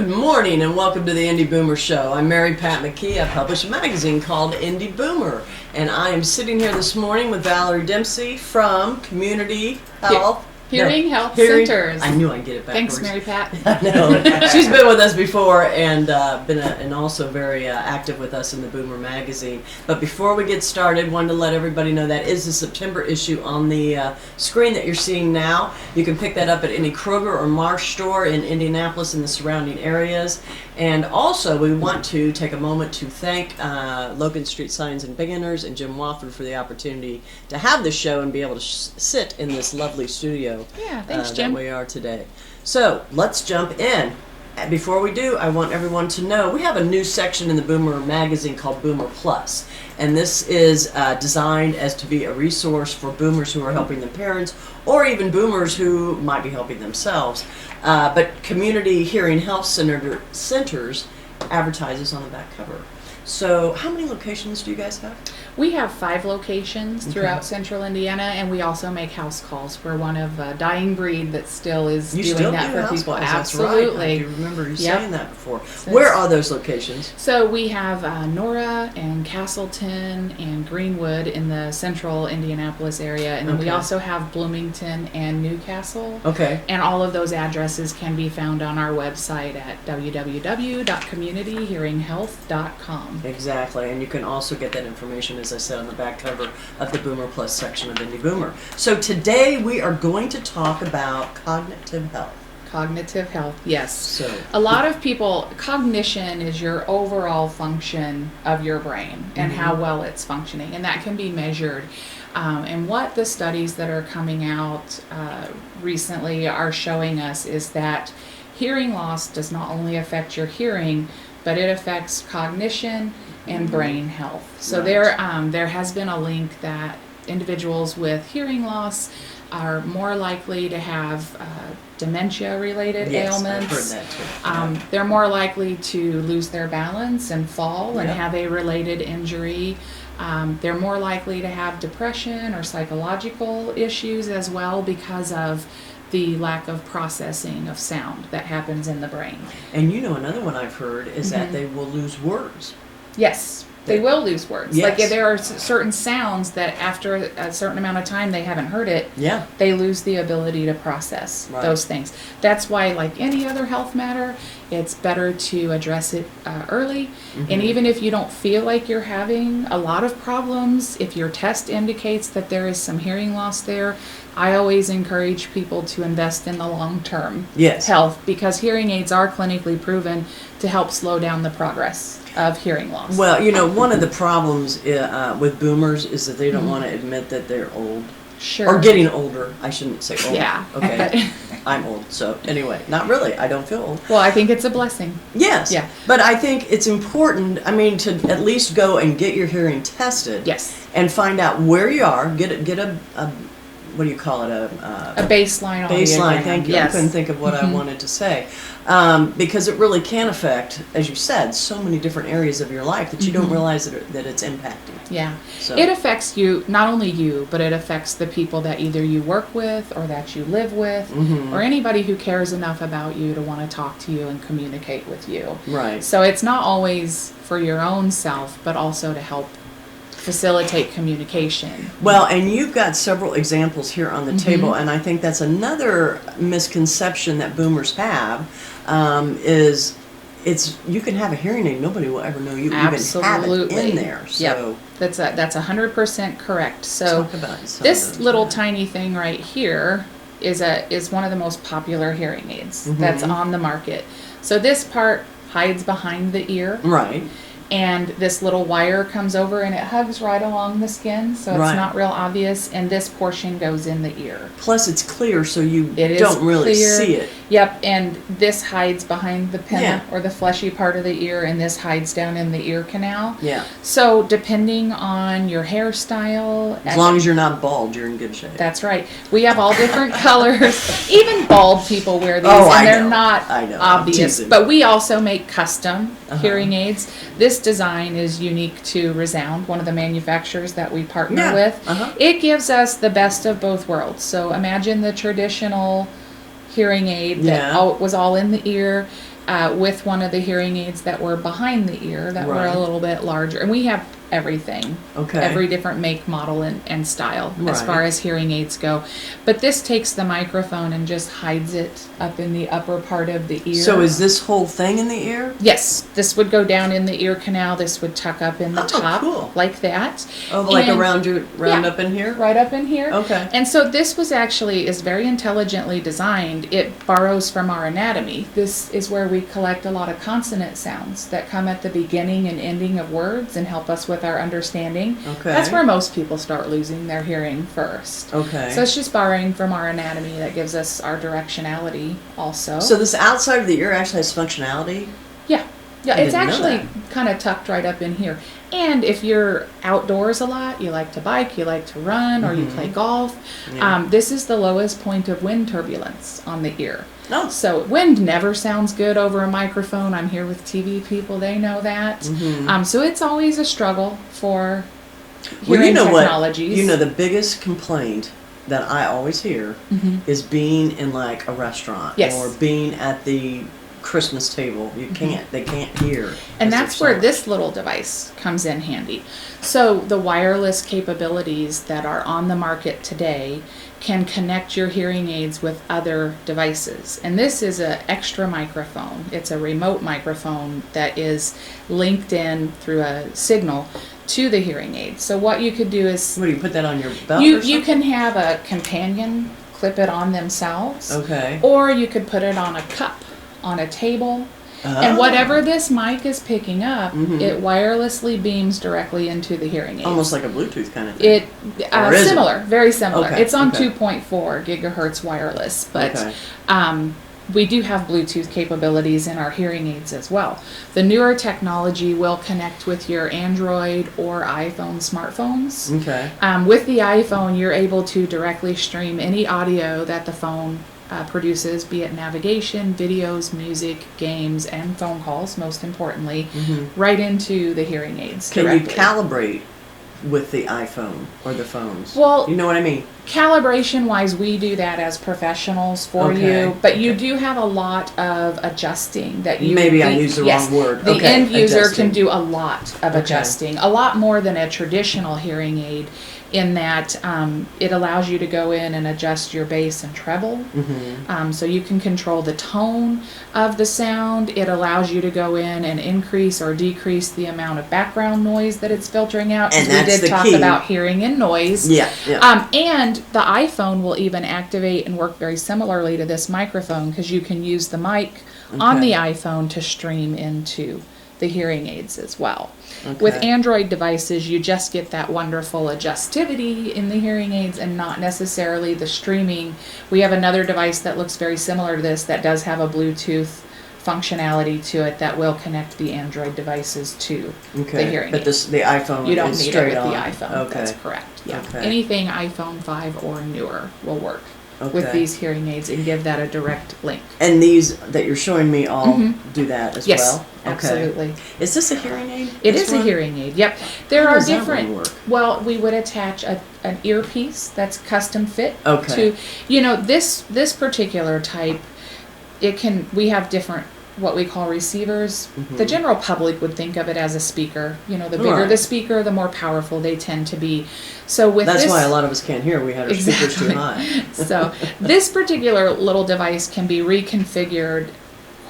Good morning and welcome to the Indy Boomer Show. I'm Mary Pat McKee. I publish a magazine called Indy Boomer. And I am sitting here this morning with Valerie Dempsey from Community Health. Hearing Health Centers. I knew I'd get it backwards. Thanks, Mary Pat. I know. She's been with us before and and also very active with us in the Boomer Magazine. But before we get started, wanted to let everybody know that is the September issue on the screen that you're seeing now. You can pick that up at any Kroger or Marsh store in Indianapolis and the surrounding areas. And also, we want to take a moment to thank Logan Street Signs and Beginners and Jim Wofford for the opportunity to have this show and be able to sit in this lovely studio. Yeah, thanks, Jim. That we are today. So let's jump in. Before we do, I want everyone to know we have a new section in the Boomer Magazine called Boomer Plus, and this is designed as to be a resource for boomers who are helping their parents, or even boomers who might be helping themselves. But Community Hearing Health Centers advertises on the back cover. So how many locations do you guys have? We have 5 locations throughout central Indiana, and we also make house calls. We're one of a dying breed that still is doing that for people. Absolutely. Right. I do remember you saying that before. Where are those locations? So we have Nora and Castleton and Greenwood in the central Indianapolis area, and then we also have Bloomington and Newcastle. Okay. And all of those addresses can be found on our website at www.communityhearinghealth.com. Exactly, and you can also get that information, as I said, on the back cover of the Boomer Plus section of Indy Boomer. So today we are going to talk about cognitive health. Cognitive health, yes. So a lot of people, cognition is your overall function of your brain and how well it's functioning, and that can be measured. And what the studies that are coming out recently are showing us is that hearing loss does not only affect your hearing, but it affects cognition and brain health. So there has been a link that individuals with hearing loss are more likely to have dementia-related ailments. I've heard that too. They're more likely to lose their balance and fall and have a related injury. They're more likely to have depression or psychological issues as well because of the lack of processing of sound that happens in the brain. And you know, another one I've heard is that they will lose words. Yes, they will lose words. Yes. Like there are certain sounds that after a certain amount of time they haven't heard it, they lose the ability to process those things. That's why, like any other health matter, it's better to address it early. And even if you don't feel like you're having a lot of problems, if your test indicates that there is some hearing loss there, I always encourage people to invest in the long-term health, because hearing aids are clinically proven to help slow down the progress of hearing loss. Well, you know, one of the problems with boomers is that they don't want to admit that they're old. Sure. Or getting older. I shouldn't say old. Yeah. Okay. I'm old. So anyway, not really. I don't feel old. Well, I think it's a blessing. Yes. Yeah. But I think it's important, to at least go and get your hearing tested. Yes. And find out where you are. Get a what do you call it? A baseline. Baseline. Thank you. Yes. I couldn't think of what I wanted to say. Because it really can affect, as you said, so many different areas of your life that you don't realize that it's impacting. Yeah. So. It affects you, not only you, but it affects the people that either you work with or that you live with, or anybody who cares enough about you to want to talk to you and communicate with you. Right. So it's not always for your own self, but also to help facilitate communication. Well, and you've got several examples here on the table, and I think that's another misconception that boomers have, is you can have a hearing aid, nobody will ever know you even have it in there. So that's 100% correct. So talk about this little tiny thing right here is one of the most popular hearing aids that's on the market. So this part hides behind the ear. Right. And this little wire comes over and it hugs right along the skin, so it's not real obvious, and this portion goes in the ear. Plus it's clear, so you don't really see it. Yep, and this hides behind the pinna or the fleshy part of the ear, and this hides down in the ear canal. Yeah. So depending on your hairstyle... As long as you're not bald, you're in good shape. That's right. We have all different colors. Even bald people wear these, and they're not obvious. But we also make custom hearing aids. This design is unique to Resound, one of the manufacturers that we partner with. It gives us the best of both worlds. So imagine the traditional hearing aid that was all in the ear. with one of the hearing aids that were behind the ear that were Right. a little bit larger. And we have everything. Okay. Every different make, model, and style as Right. far as hearing aids go. But this takes the microphone and just hides it up in the upper part of the ear. So is this whole thing in the ear? Yes, this would go down in the ear canal. This would tuck up in the Oh, top cool. like that. Oh, like And- around Yeah. up in here? Right up in here. Okay. And so this is very intelligently designed. It borrows from our anatomy. This is where we collect a lot of consonant sounds that come at the beginning and ending of words and help us with our understanding. Okay. That's where most people start losing their hearing first. Okay. So it's just borrowing from our anatomy that gives us our directionality also. So this outside of the ear actually has functionality? Yeah. Yeah, I it's didn't know actually kind of tucked right up in here. And if you're outdoors a lot, you like to bike, you like to run, or you play golf, Yeah. this is the lowest point of wind turbulence on the ear. Oh. So wind never sounds good over a microphone. I'm here with TV people, they know that. So it's always a struggle for Well, hearing you know technologies. what? You know, the biggest complaint that I always hear is being in like a restaurant Yes. or being at the Christmas table. They can't hear. And 'cause that's they're where so- this little device comes in handy. So the wireless capabilities that are on the market today can connect your hearing aids with other devices. And this is an extra microphone. It's a remote microphone that is linked in through a signal to the hearing aid. So what you could do is What do you put that on your belt? you or something? can have a companion clip it on themselves. Okay. Or you could put it on a cup on a table. And Oh. whatever this mic is picking up, it wirelessly beams directly into the hearing aid. Almost like a Bluetooth kind of thing. Or is it? Similar, very similar. Okay, It's on okay. 2.4 gigahertz wireless, but Okay. we do have Bluetooth capabilities in our hearing aids as well. The newer technology will connect with your Android or iPhone smartphones. Okay. With the iPhone, you're able to directly stream any audio that the phone produces, be it navigation, videos, music, games, and phone calls, most importantly, right into the hearing aids Can directly. you calibrate with the iPhone or the phones? Well, you know what I mean? calibration wise, we do that as professionals for Okay, you, but you okay. do have a lot of adjusting that you Maybe I used the yes, wrong word. The Okay, end user adjusting. can do a lot of Okay. adjusting, a lot more than a traditional hearing aid, in that it allows you to go in and adjust your bass and treble. So you can control the tone of the sound. It allows you to go in and increase or decrease the amount of background noise that it's filtering out. 'Cause And that's we the did talk key. about hearing and noise. Yeah, yeah. And the iPhone will even activate and work very similarly to this microphone, because you can use the mic on the iPhone to stream into the hearing aids as well. With Okay. Android devices, you just get that wonderful adjustivity in the hearing aids and not necessarily the streaming. We have another device that looks very similar to this that does have a Bluetooth functionality to it that will connect the Android devices to Okay. the hearing But aids. the iPhone You don't is need it straight with on. the iPhone. Okay. That's correct. Yeah. Okay. Anything iPhone 5 or newer will work with Okay. these hearing aids and give that a direct link. And these that you're showing me all do that as Yes, well? Okay. absolutely. Is this a hearing aid? It this is a one? hearing aid. Yep. There How are does that different. one work? Well, we would attach an earpiece that's custom fit Okay. to, this particular type. We have different what we call receivers. The general public would think of it as a speaker. The bigger Right. the speaker, the more powerful they tend to be. So with That's this, why a lot of us can't hear. We had our speakers too high. So this particular little device can be reconfigured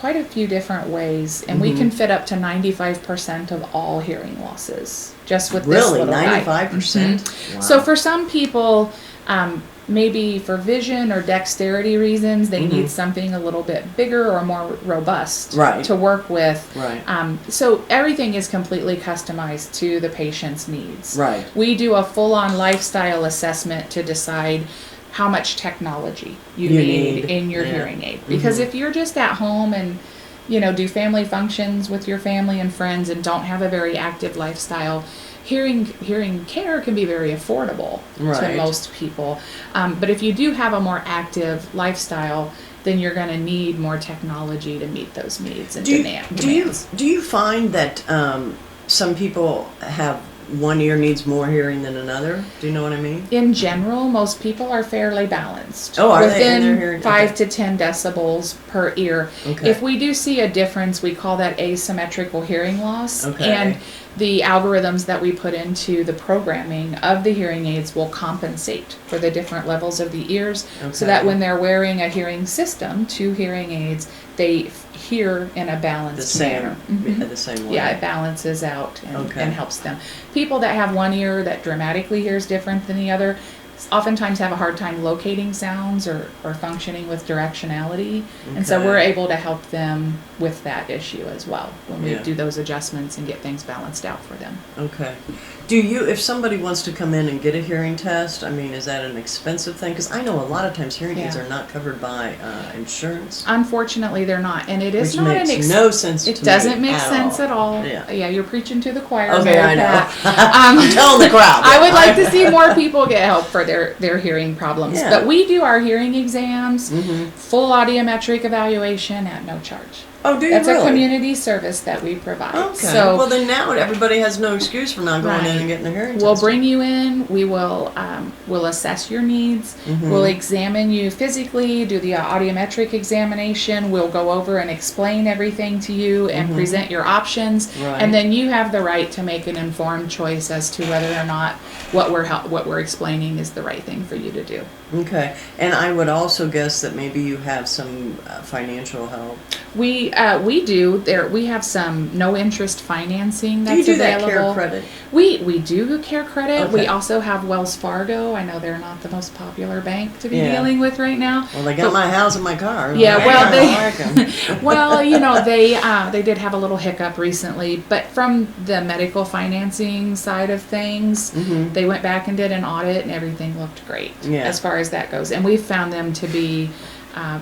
quite a few different ways, and we can fit up to 95% of all hearing losses just with this Really? little guy. 95%? Wow. So for some people, maybe for vision or dexterity reasons, they need something a little bit bigger or more robust Right. to work with. Right. So everything is completely customized to the patient's needs. Right. We do a full-on lifestyle assessment to decide how much technology you need in your hearing aid. Because if you're just at home and do family functions with your family and friends and don't have a very active lifestyle, hearing care can be very affordable to Right. most people. But if you do have a more active lifestyle, then you're going to need more technology to meet those needs and demands. Do you find that some people have one ear needs more hearing than another? Do you know what I mean? In general, most people are fairly balanced. Oh, are they in within their hearing? 5 Okay. to 10 decibels per ear. Okay. If we do see a difference, we call that asymmetrical hearing loss. Okay. And the algorithms that we put into the programming of the hearing aids will compensate for the different levels of the ears, so that Okay. when they're wearing a hearing system, 2 hearing aids, they hear in a balanced manner. The same way. Yeah, it balances out and, Okay. and helps them. People that have one ear that dramatically hears different than the other oftentimes have a hard time locating sounds or functioning with directionality. And so Okay. we're able to help them with that issue as well when we Yeah. do those adjustments and get things balanced out for them. Okay. Do you, if somebody wants to come in and get a hearing test, I mean, is that an expensive thing? Because I know a lot of times hearing aids Yeah. are not covered by insurance. Unfortunately, they're not, and it is Which not makes an ex- no sense to It me doesn't make at sense all. at all. Yeah. You're preaching to the choir. Okay, Mary I know. Pat. I'm telling the crowd. I would like to see more people get help for their hearing problems. Yeah. But we do our hearing exams, Mm-hmm. full audiometric evaluation at no charge. Oh, do you That's really? a community service that we provide. Okay. So well, then now everybody has no excuse for not going in Right. and getting a hearing test. we'll bring you in. We will we'll assess your needs. Mhm. We'll examine you physically, do the audiometric examination. We'll go over and explain everything to you and Mhm. present your options. Right. And then you have the right to make an informed choice as to whether or not what we're explaining is the right thing for you to do. Okay. And I would also guess that maybe you have some financial help. We do. We have some no interest financing Do you that's do available. that care credit? We do care credit. We Okay. also have Wells Fargo. I know they're not the most popular bank to be Yeah. dealing with right now. Well, they got But- my house and my car. Yeah, well, I they like 'em. well, they did have a little hiccup recently, but from the medical financing side of things, Mhm. they went back and did an audit, and everything looked great Yeah. as far as that goes. And we found them to be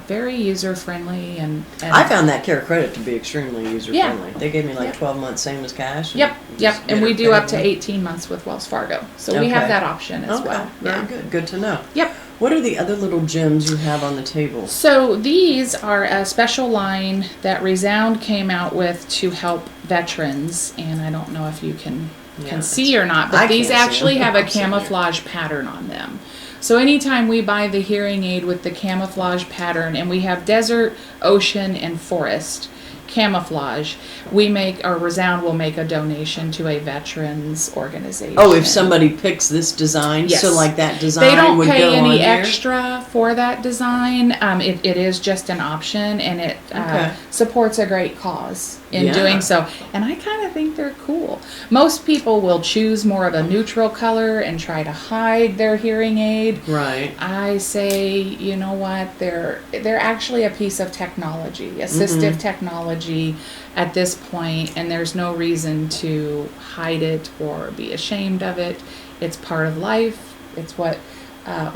very user friendly and I found that care credit to be extremely user Yeah. friendly. They gave me like Yeah. 12 months, same as cash. and Yep, just yep, and get we it do up paid to in. 18 months with Wells Fargo, so we have Okay. that option as Okay, well. very Yeah. good. Good to know. Yep. What are the other little gems you have on the table? So these are a special line that Resound came out with to help veterans, and I don't know if you can Yeah, see or not, I but these can't see actually them. have a I'm sitting here. camouflage pattern on them. So anytime we buy the hearing aid with the camouflage pattern, and we have desert, ocean, and forest camouflage, Resound will make a donation to a veterans organization. Oh, if somebody picks this design, Yes. so like that design They don't would pay go on any here? extra for that design. It is just an option, and it Okay. supports a great cause in Yeah. doing so. And I kind of think they're cool. Most people will choose more of a neutral color and try to hide their hearing aid. Right. I say, you know what? They're actually a piece of technology, assistive technology at this point, and there's no reason to hide it or be ashamed of it. It's part of life. It's what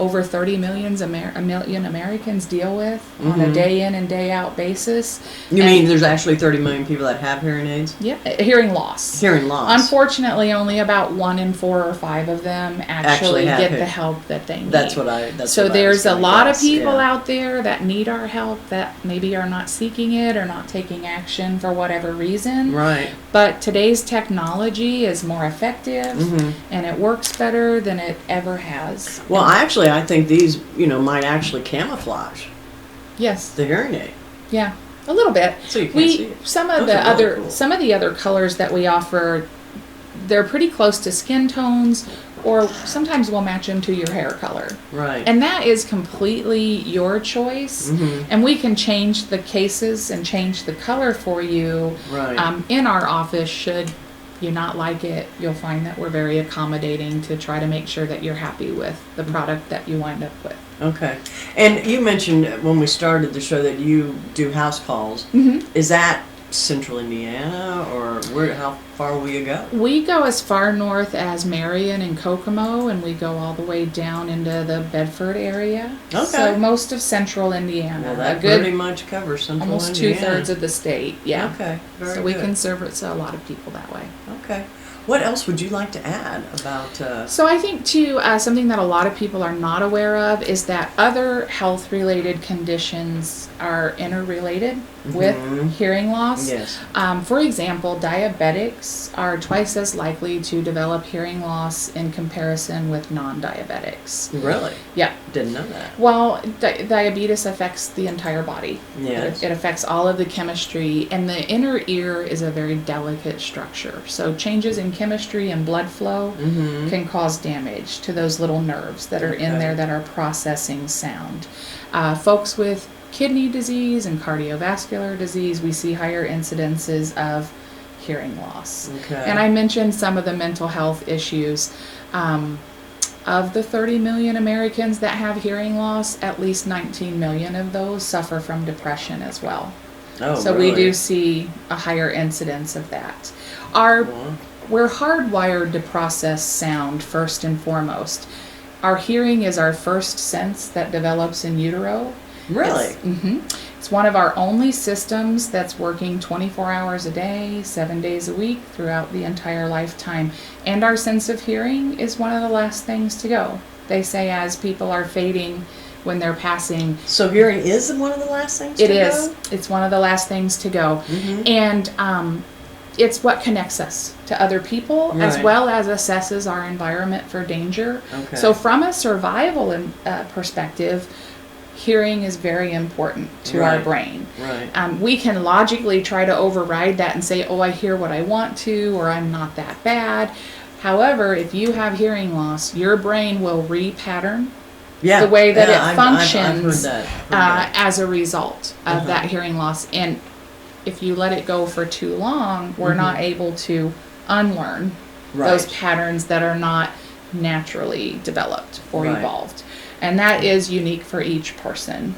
over 30 million Americans deal with on a day in and day out basis. You And- mean there's actually 30 million people that have hearing aids? Yeah, hearing loss. Hearing loss. Unfortunately, only about 1 in 4 or 5 of them actually have get it. the help that they need. That's what I. That's So what I was there's a gonna lot guess, of people yeah. out there that need our help that maybe are not seeking it or not taking action for whatever reason. Right. But today's technology is more effective and it works better than it ever has. Well, I think these, might actually camouflage Yes. the hearing aid, Yeah. A little bit. so you can't see it. Some of Those are really cool. some of the other colors that we offer, they're pretty close to skin tones, or sometimes we'll match them to your hair color. Right. And that is completely your choice. And we can change the cases and change the color for you Right. in our office. Should you not like it, you'll find that we're very accommodating to try to make sure that you're happy with the product that you wind up with. Okay. And you mentioned when we started the show that you do house calls. Is that Central Indiana, or how far will you go? We go as far north as Marion and Kokomo, and we go all the way down into the Bedford area. Okay. So most of Central Indiana, Well, a that good pretty much covers Central almost Indiana. 2/3 of the state. Yeah. Okay. Very So we good. can serve it to a lot of people that way. Okay. What else would you like to add about? So I think too, something that a lot of people are not aware of is that other health-related conditions are interrelated with hearing loss. Yes. For example, diabetics are twice as likely to develop hearing loss in comparison with non-diabetics. Really? Yeah. Didn't know that. Well, diabetes affects the entire body. Yes. It affects all of the chemistry, and the inner ear is a very delicate structure. So changes in chemistry and blood flow can cause damage to those little nerves that are in there that are processing sound. Folks with kidney disease and cardiovascular disease, we see higher incidences of hearing loss. Okay. And I mentioned some of the mental health issues. Of the 30 million Americans that have hearing loss, at least 19 million of those suffer from depression as well. Oh, so really? we do see a higher incidence of that. We're hardwired to process sound first and foremost. Our hearing is our first sense that develops in utero. Really? It's one of our only systems that's working 24 hours a day, 7 days a week throughout the entire lifetime. And our sense of hearing is one of the last things to go. They say as people are fading when they're passing. So hearing is one of the last things to go? It is. It's one of the last things to go. And it's what connects us to other people as well as assesses our environment for danger. Okay. So from a survival perspective, hearing is very important to our brain. Right. We can logically try to override that and say, oh, I hear what I want to, or I'm not that bad. However, if you have hearing loss, your brain will repattern the way that it functions I've heard that. as a result of that hearing loss. And if you let it go for too long, we're not able to unlearn those patterns that are not naturally developed or evolved. And that is unique for each person.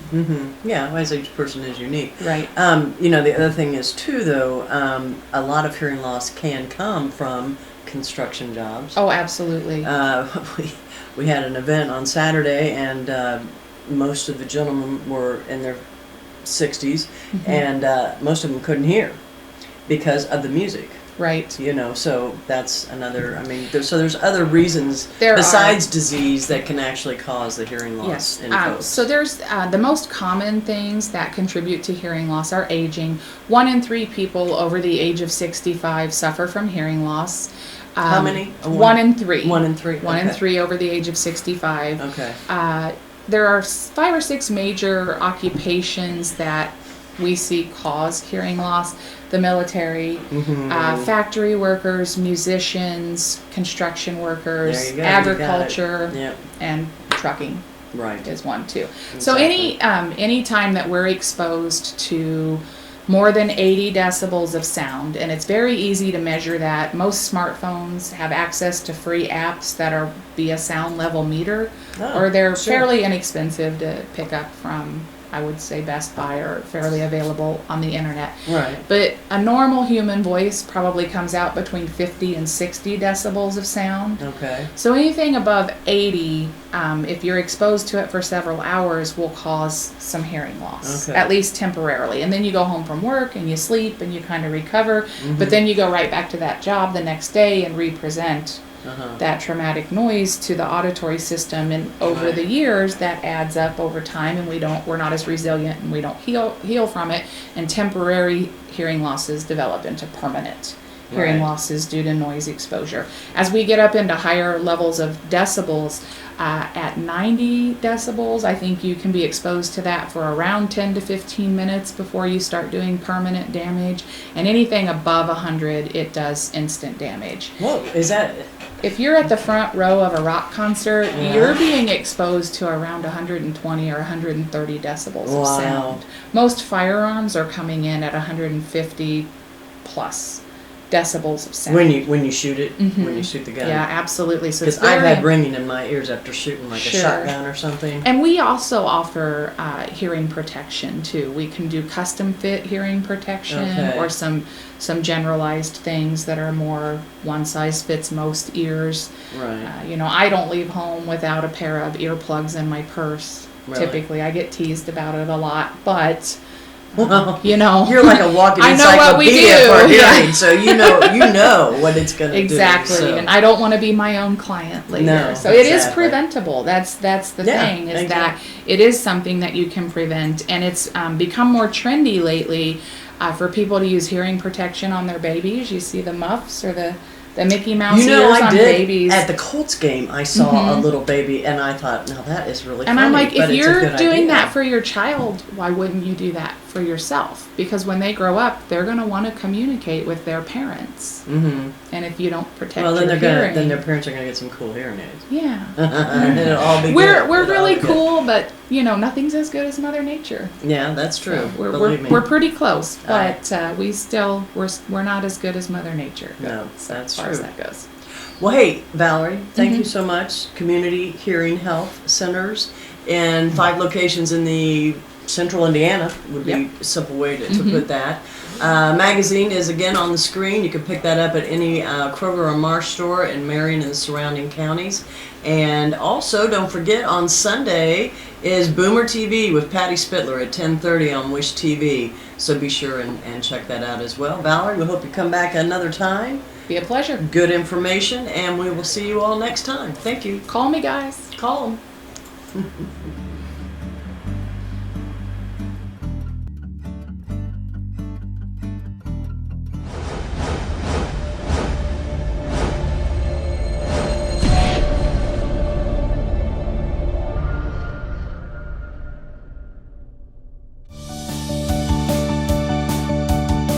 Yeah, as each person is unique. Right. The other thing is too, though, a lot of hearing loss can come from construction jobs. Oh, absolutely. We had an event on Saturday, and most of the gentlemen were in their 60s, and most of them couldn't hear because of the music. Right. So that's another, there's other reasons besides disease that can actually cause the hearing loss in folks. So there's the most common things that contribute to hearing loss are aging. 1 in 3 people over the age of 65 suffer from hearing loss. How many? 1 in 3. 1 in 3. 1 in 3 over the age of 65. Okay. There are 5 or 6 major occupations that we see cause hearing loss. The military, factory workers, musicians, construction workers, agriculture, and trucking is one too. Exactly. So any time that we're exposed to more than 80 decibels of sound, and it's very easy to measure that. Most smartphones have access to free apps that are via sound level meter, or they're fairly inexpensive to pick up from, I would say, Best Buy, or fairly available on the internet. Right. But a normal human voice probably comes out between 50 and 60 decibels of sound. Okay. So anything above 80, if you're exposed to it for several hours, will cause some hearing loss, at least temporarily. And then you go home from work and you sleep and you kind of recover, but then you go right back to that job the next day and represent that traumatic noise to the auditory system, and over the years that adds up over time, and we're not as resilient, and we don't heal from it, and temporary hearing losses develop into permanent hearing losses due to noise exposure. As we get up into higher levels of decibels, at 90 decibels, I think you can be exposed to that for around 10 to 15 minutes before you start doing permanent damage. And anything above 100, it does instant damage. Whoa, is that... If you're at the front row of a rock concert, you're being exposed to around 120 or 130 decibels of sound. Most firearms are coming in at 150 plus decibels of sound. When you shoot it, when you shoot the gun. Yeah, absolutely. So because I've had ringing in my ears after shooting like a shotgun or something. And we also offer hearing protection too. We can do custom fit hearing protection, or some generalized things that are more one size fits most ears. Right. I don't leave home without a pair of earplugs in my purse. Really? Typically, I get teased about it a lot, but Well, You know, you're like a walking I know what we encyclopedia do. for hearing, Yeah. so you know what it's going to Exactly, do. So. and I don't want to be my own client later. No, So it is exactly. preventable. That's the Yeah, thing, is exactly. that it is something that you can prevent, and it's become more trendy lately for people to use hearing protection on their babies. You see the muffs or the Mickey Mouse ears I on did babies. at the Colts game. I saw a little baby, and I thought, now that is really And funny. I'm like, but if it's a you're good doing idea. that for your child, why wouldn't you do that for yourself? Because when they grow up, they're going to want to communicate with their parents. Mm-hmm. And if you don't protect Well, then your hearing, then their parents are gonna get some cool hearing aids. yeah. And it'll all be We're good. we're It'll all really be good. cool, but nothing's as good as Mother Nature. Yeah, that's true. So Believe me. we're pretty close, but we're not as good as Mother Nature. No, So that's as far as true. that goes. Well, hey, Valerie, thank Mm-hmm. you so much. Community Hearing Health Centers in 5 locations in the central Indiana would be a simple way to Mm-hmm. put that. Magazine is again on the screen. You can pick that up at any Kroger or Marsh store in Marion and the surrounding counties. And also, don't forget, on Sunday is Boomer TV with Patty Spittler at 10:30 on Wish TV. So be sure and check that out as well. Valerie, we hope you come back another time. Be a pleasure. Good information, and we will see you all next time. Thank you. Call me, guys. Call them.